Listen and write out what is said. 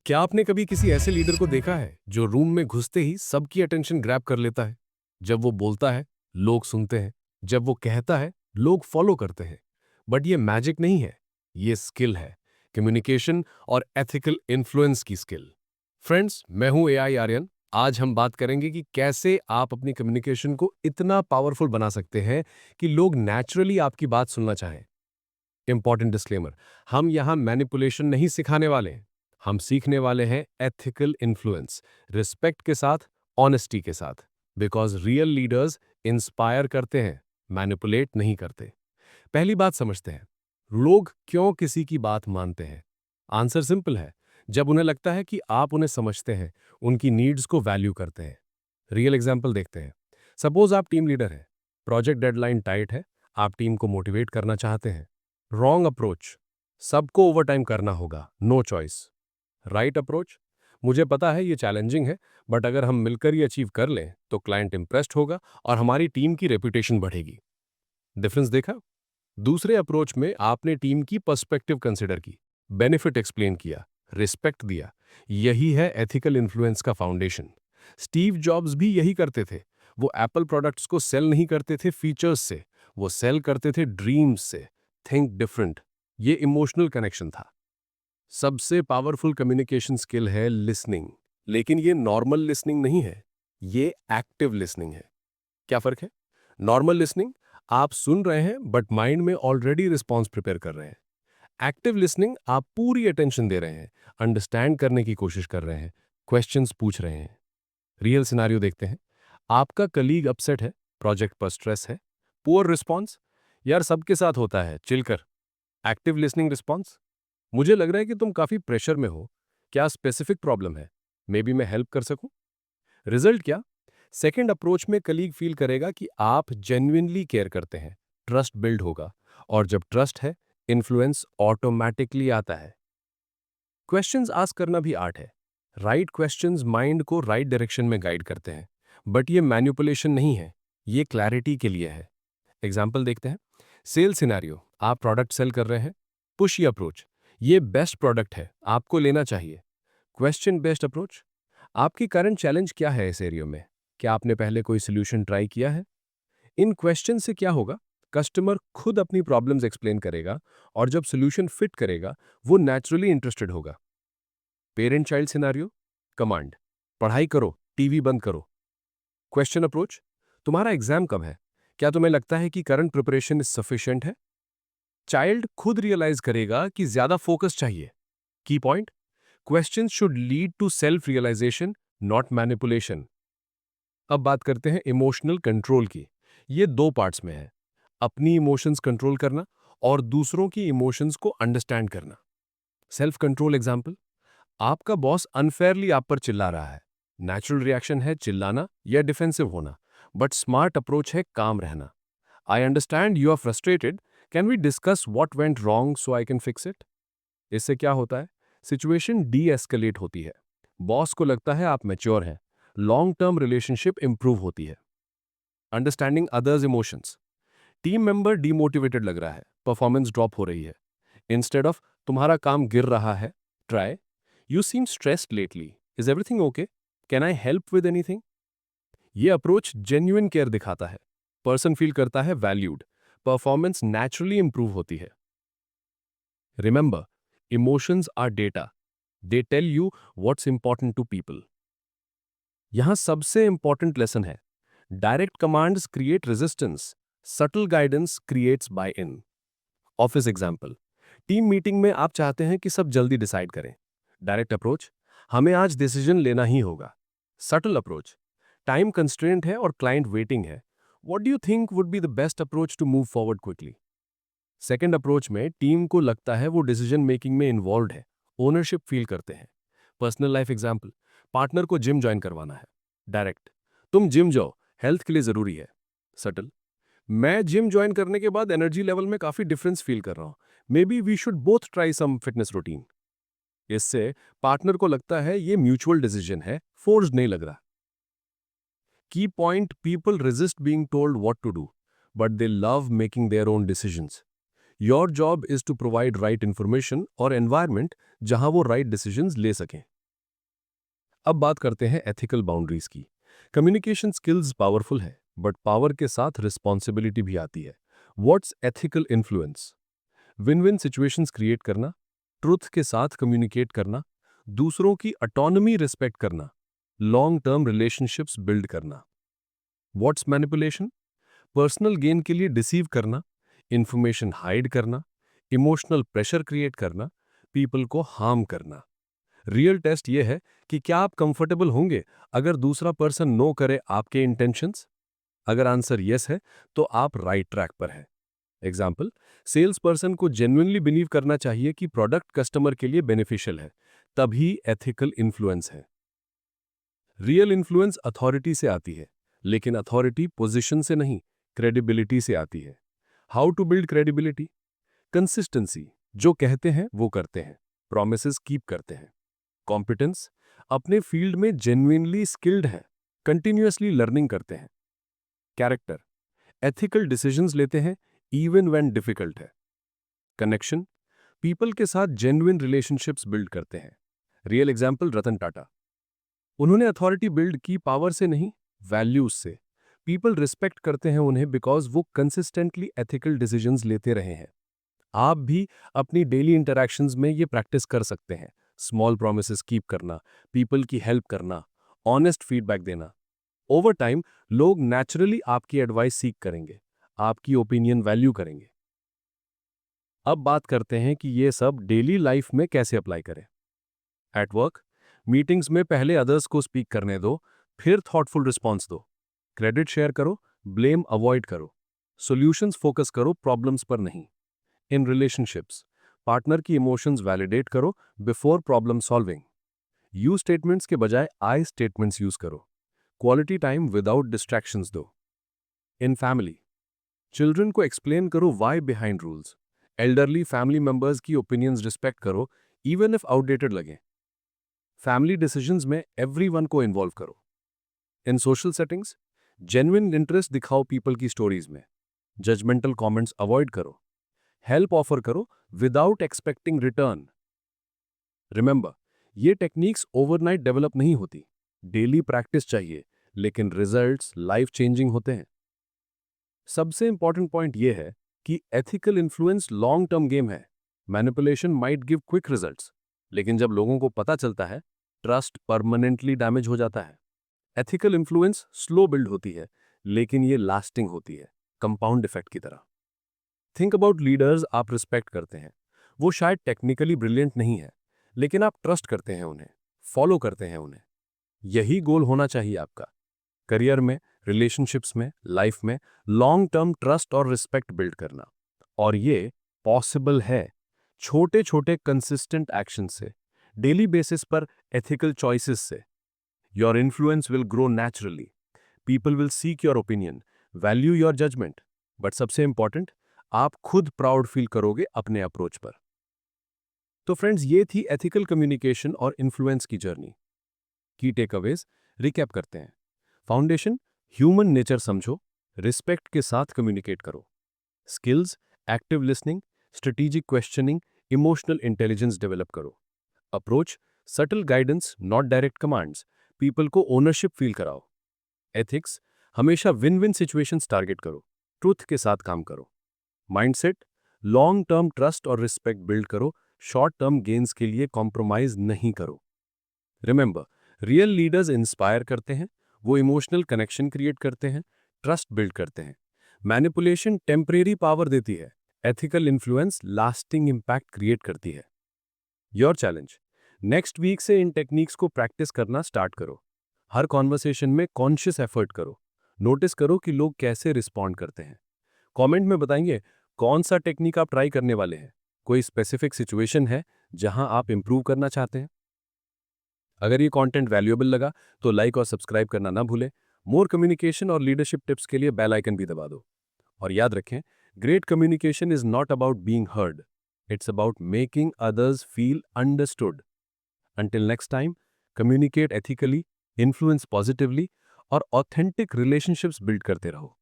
क्या आपने कभी किसी ऐसे लीडर को देखा है जो रूम में घुसते ही सबकी अटेंशन ग्रैब कर लेता है? जब वो बोलता है, लोग सुनते हैं। जब वो कहता है, लोग फॉलो करते हैं। बट ये मैजिक नहीं है, ये स्किल है। कम्युनिकेशन और एथिकल इन्फ्लुएंस की स्किल। फ्रेंड्स, मैं हूं एआई आर्यन। आज हम बात करेंगे कि कैसे आप अपनी कम्युनिकेशन को इतना पावरफुल बना सकते हैं कि लोग नेचुरली आपकी बात सुनना चाहें। इंपॉर्टेंट डिस्क्लेमर, हम यहां मैनिपुलेशन नहीं सिखाने वाले हैं। हम सीखने वाले हैं एथिकल इन्फ्लुएंस, रिस्पेक्ट के साथ, ऑनेस्टी के साथ। बिकॉज रियल लीडर्स इंस्पायर करते हैं, मैनिपुलेट नहीं करते। पहली बात समझते हैं, लोग क्यों किसी की बात मानते हैं। आंसर सिंपल है, जब उन्हें लगता है कि आप उन्हें समझते हैं, उनकी नीड्स को वैल्यू करते हैं। रियल एग्जाम्पल देखते हैं। सपोज आप टीम लीडर हैं, प्रोजेक्ट डेडलाइन टाइट है, आप टीम को मोटिवेट करना चाहते हैं। रॉन्ग अप्रोच, सबको ओवरटाइम करना होगा, नो चॉइस। राइट अप्रोच, मुझे पता है ये चैलेंजिंग है, बट अगर हम मिलकर ये अचीव कर लें तो क्लाइंट इंप्रेस्ड होगा और हमारी टीम की रेपुटेशन बढ़ेगी। डिफरेंस देखा? दूसरे अप्रोच में आपने टीम की पर्सपेक्टिव कंसिडर की, बेनिफिट एक्सप्लेन किया, रिस्पेक्ट दिया। यही है एथिकल इन्फ्लुएंस का फाउंडेशन। स्टीव जॉब्स भी यही करते थे। वो एप्पल प्रोडक्ट्स को सेल नहीं करते थे फीचर्स से, वो सेल करते थे ड्रीम्स से। थिंक डिफरेंट, ये इमोशनल कनेक्शन था। सबसे पावरफुल कम्युनिकेशन स्किल है लिसनिंग। लेकिन ये नॉर्मल लिसनिंग नहीं है, ये एक्टिव लिसनिंग है। क्या फर्क है? नॉर्मल लिसनिंग, आप सुन रहे हैं बट माइंड में ऑलरेडी रिस्पॉन्स प्रिपेयर कर रहे हैं। एक्टिव लिसनिंग, आप पूरी अटेंशन दे रहे हैं, अंडरस्टैंड करने की कोशिश कर रहे हैं, क्वेश्चंस पूछ रहे हैं। रियल सिनारियो देखते हैं। आपका कलीग अपसेट है, प्रोजेक्ट पर स्ट्रेस है, पुअर रिस्पॉन्स, यार सबके साथ होता है, चिल कर। एक्टिव लिसनिंग रिस्पॉन्स, मुझे लग रहा है कि तुम काफी प्रेशर में हो, क्या स्पेसिफिक प्रॉब्लम है, मे बी मैं हेल्प कर सकूं। रिजल्ट क्या? सेकेंड अप्रोच में कलीग फील करेगा कि आप जेन्युइनली केयर करते हैं, ट्रस्ट बिल्ड होगा, और जब ट्रस्ट है, इन्फ्लुएंस ऑटोमेटिकली आता है। क्वेश्चंस आस्क करना भी आर्ट है। राइट क्वेश्चंस माइंड को राइट डायरेक्शन में गाइड करते हैं। बट ये मैनिपुलेशन नहीं है, ये क्लैरिटी के लिए है। एग्जाम्पल देखते हैं। सेल सिनेरियो, आप प्रोडक्ट सेल कर रहे हैं। पुशी अप्रोच, ये बेस्ट प्रोडक्ट है, आपको लेना चाहिए। क्वेश्चन बेस्ड अप्रोच, आपकी करंट चैलेंज क्या है इस एरिया में, क्या आपने पहले कोई सोल्यूशन ट्राई किया है। इन क्वेश्चन से क्या होगा, कस्टमर खुद अपनी प्रॉब्लम्स एक्सप्लेन करेगा, और जब सोल्यूशन फिट करेगा, वो नेचुरली इंटरेस्टेड होगा। पेरेंट चाइल्ड सिनेरियो, कमांड, पढ़ाई करो, टीवी बंद करो। क्वेश्चन अप्रोच, तुम्हारा एग्जाम कब है, क्या तुम्हें लगता है कि करंट प्रिपरेशन सफिशिएंट है। चाइल्ड खुद रियलाइज करेगा कि ज्यादा फोकस चाहिए। Key point, questions should lead to self realisation, not manipulation. अब बात करते हैं इमोशनल कंट्रोल की। ये दो पार्ट्स में है, अपनी इमोशंस कंट्रोल करना और दूसरों की इमोशंस को अंडरस्टैंड करना। सेल्फ कंट्रोल एग्जाम्पल, आपका बॉस अनफेयरली आप पर चिल्ला रहा है। नेचुरल रिएक्शन है चिल्लाना या डिफेंसिव होना, बट स्मार्ट अप्रोच है काम रहना। I understand you are frustrated, can we discuss what went wrong so I can fix it. इससे क्या होता है, सिचुएशन डी एस्केलेट होती है, बॉस को लगता है आप मैच्योर हैं, लॉन्ग टर्म रिलेशनशिप इंप्रूव होती है। Understanding others emotions, team member demotivated लग रहा है, परफॉर्मेंस ड्रॉप हो रही है। इंस्टेड ऑफ तुम्हारा काम गिर रहा है, try, you seem stressed lately, is everything okay, can I help with anything. ये अप्रोच जेन्युइन केयर दिखाता है, पर्सन फील करता है वैल्यूड, परफॉर्मेंस नेचुरली इंप्रूव होती है। Remember, emotions are data, they tell you what's important to people. यहां सबसे important lesson है, direct commands create resistance, subtle guidance creates buy in. Office example, team meeting में आप चाहते हैं कि सब जल्दी डिसाइड करें। डायरेक्ट अप्रोच, हमें आज डिसीजन लेना ही होगा। सटल अप्रोच, टाइम कंस्ट्रेंट है और क्लाइंट वेटिंग है, what do you think would be the best approach to move forward quickly. Second approach में टीम को लगता है वो डिसीजन मेकिंग में इन्वॉल्व है, ओनरशिप फील करते हैं। पर्सनल लाइफ एग्जाम्पल, पार्टनर को जिम ज्वाइन करवाना है। डायरेक्ट, तुम जिम जाओ, हेल्थ के लिए जरूरी है। सटल, मैं जिम ज्वाइन करने के बाद एनर्जी लेवल में काफी डिफरेंस फील कर रहा हूं, maybe we should both try some fitness routine. इससे पार्टनर को लगता है ये म्यूचुअल डिसीजन है, फोर्स्ड नहीं लग रहा। Key point, people resist being told what to do, but they love making their own decisions. Your job is to provide right information और एनवायरनमेंट जहां वो राइट डिसीजंस ले सकें। अब बात करते हैं एथिकल बाउंड्रीज की। कम्युनिकेशन स्किल्स पावरफुल है, बट पावर के साथ रिस्पॉन्सिबिलिटी भी आती है। What's ethical influence? Win win situations create करना, ट्रुथ के साथ कम्युनिकेट करना, दूसरों की ऑटोनॉमी रिस्पेक्ट करना, लॉन्ग टर्म रिलेशनशिप्स बिल्ड करना। What's manipulation? पर्सनल गेन के लिए डिसीव करना, इंफॉर्मेशन हाइड करना, इमोशनल प्रेशर क्रिएट करना, पीपल को हार्म करना। रियल टेस्ट यह है कि क्या आप कंफर्टेबल होंगे अगर दूसरा पर्सन नो करे आपके इंटेंशंस। अगर आंसर यस है तो आप राइट ट्रैक पर हैं। एग्जाम्पल, सेल्स पर्सन को जेन्युइनली बिलीव करना चाहिए कि प्रोडक्ट कस्टमर के लिए बेनिफिशियल है, तभी एथिकल इन्फ्लुएंस है। रियल इन्फ्लुएंस अथॉरिटी से आती है, लेकिन अथॉरिटी पोजीशन से नहीं, क्रेडिबिलिटी से आती है। How to build credibility? Consistency, जो कहते हैं वो करते हैं, प्रोमिसेस कीप करते हैं। कॉम्पिटेंस, अपने फील्ड में जेन्युइनली स्किल्ड हैं, कंटिन्यूअसली लर्निंग करते हैं। कैरेक्टर, एथिकल डिसीजंस लेते हैं इवन व्हेन डिफिकल्ट है। कनेक्शन, पीपल के साथ जेन्युइन रिलेशनशिप्स बिल्ड करते हैं। रियल एग्जाम्पल रतन टाटा, उन्होंने अथॉरिटी बिल्ड की पावर से नहीं, वैल्यूज से। पीपल रिस्पेक्ट करते हैं उन्हें बिकॉज वो कंसिस्टेंटली एथिकल डिसीजंस लेते रहे हैं। आप भी अपनी डेली इंटरैक्शंस में ये प्रैक्टिस कर सकते हैं। स्मॉल प्रॉमिसेस कीप करना, पीपल की हेल्प करना, ऑनेस्ट फीडबैक देना। ओवर टाइम लोग नेचुरली आपकी एडवाइस सीख करेंगे, आपकी ओपिनियन वैल्यू करेंगे। अब बात करते हैं कि ये सब डेली लाइफ में कैसे अप्लाई करें। एट वर्क, मीटिंग्स में पहले अदर्स को स्पीक करने दो, फिर थॉटफुल रिस्पॉन्स दो। क्रेडिट शेयर करो, ब्लेम अवॉइड करो। सॉल्यूशंस फोकस करो, प्रॉब्लम्स पर नहीं। इन रिलेशनशिप्स, पार्टनर की इमोशंस वैलिडेट करो before problem solving. You statements के बजाय आई स्टेटमेंट्स यूज करो। क्वालिटी टाइम विदाउट डिस्ट्रैक्शंस दो। इन फैमिली, चिल्ड्रन को एक्सप्लेन करो why behind rules. Elderly family members की ओपिनियंस रिस्पेक्ट करो, इवन इफ आउटडेटेड लगे। फैमिली डिसीजंस में एवरीवन को इन्वॉल्व करो। इन सोशल सेटिंग्स, जेन्युइन इंटरेस्ट दिखाओ पीपल की स्टोरीज में। जजमेंटल कमेंट्स अवॉइड करो। हेल्प ऑफर करो विदाउट एक्सपेक्टिंग रिटर्न। रिमेंबर, ये टेक्निक्स ओवरनाइट डेवलप नहीं होती, डेली प्रैक्टिस चाहिए, लेकिन रिजल्ट्स लाइफ चेंजिंग होते हैं। सबसे इंपॉर्टेंट पॉइंट यह है कि ethical influence long term game है। Manipulation might give quick results, लेकिन जब लोगों को पता चलता है, ट्रस्ट परमानेंटली डैमेज हो जाता है। एथिकल इन्फ्लुएंस स्लो बिल्ड होती है, लेकिन ये लास्टिंग होती है, कंपाउंड इफेक्ट की तरह। थिंक अबाउट लीडर्स आप रिस्पेक्ट करते हैं। वो शायद टेक्निकली ब्रिलियंट नहीं है, लेकिन आप ट्रस्ट करते हैं उन्हें, फॉलो करते हैं उन्हें। यही गोल होना चाहिए आपका। करियर में, रिलेशनशिप्स में, लाइफ में लॉन्ग टर्म ट्रस्ट और रिस्पेक्ट बिल्ड करना। और ये पॉसिबल है, छोटे छोटे कंसिस्टेंट एक्शन से, डेली बेसिस पर एथिकल चॉइसेस से। Your influence will grow naturally. People will seek your opinion, value your judgement. But सबसे इंपॉर्टेंट, आप खुद प्राउड फील करोगे अपने अप्रोच पर। तो फ्रेंड्स, ये थी एथिकल कम्युनिकेशन और इन्फ्लुएंस की जर्नी। की टेकअवेज रिकैप करते हैं। फाउंडेशन, ह्यूमन नेचर समझो, रिस्पेक्ट के साथ कम्युनिकेट करो। Skills, active listening, strategic questioning, emotional intelligence develop करो। Approach, subtle guidance not direct commands, people को ओनरशिप फील कराओ। एथिक्स, हमेशा विन विन सिचुएशंस टारगेट करो, ट्रूथ के साथ काम करो। माइंडसेट, लॉन्ग टर्म ट्रस्ट और रिस्पेक्ट बिल्ड करो, शॉर्ट टर्म गेन्स के लिए कॉम्प्रोमाइज नहीं करो। रिमेंबर, रियल लीडर्स इंस्पायर करते हैं, वो इमोशनल कनेक्शन क्रिएट करते हैं, ट्रस्ट बिल्ड करते हैं। मैनिपुलेशन टेम्परेरी पावर देती है, ethical influence lasting impact create करती है। योर चैलेंज, नेक्स्ट वीक से इन टेक्निक्स को प्रैक्टिस करना स्टार्ट करो। हर कॉन्वर्सेशन में कॉन्शियस एफर्ट करो। नोटिस करो कि लोग कैसे रिस्पॉन्ड करते हैं। कमेंट में बताएंगे कौन सा टेक्निक आप ट्राई करने वाले हैं। कोई स्पेसिफिक सिचुएशन है जहां आप इंप्रूव करना चाहते हैं? अगर ये कंटेंट वैल्यूएबल लगा तो लाइक और सब्सक्राइब करना ना भूलें। मोर कम्युनिकेशन और लीडरशिप टिप्स के लिए बेल आइकन भी दबा दो। और याद रखें, great communication is not about being heard, it's about making others feel understood. Until next time, communicate ethically, influence positively और ऑथेंटिक रिलेशनशिप्स बिल्ड करते रहो।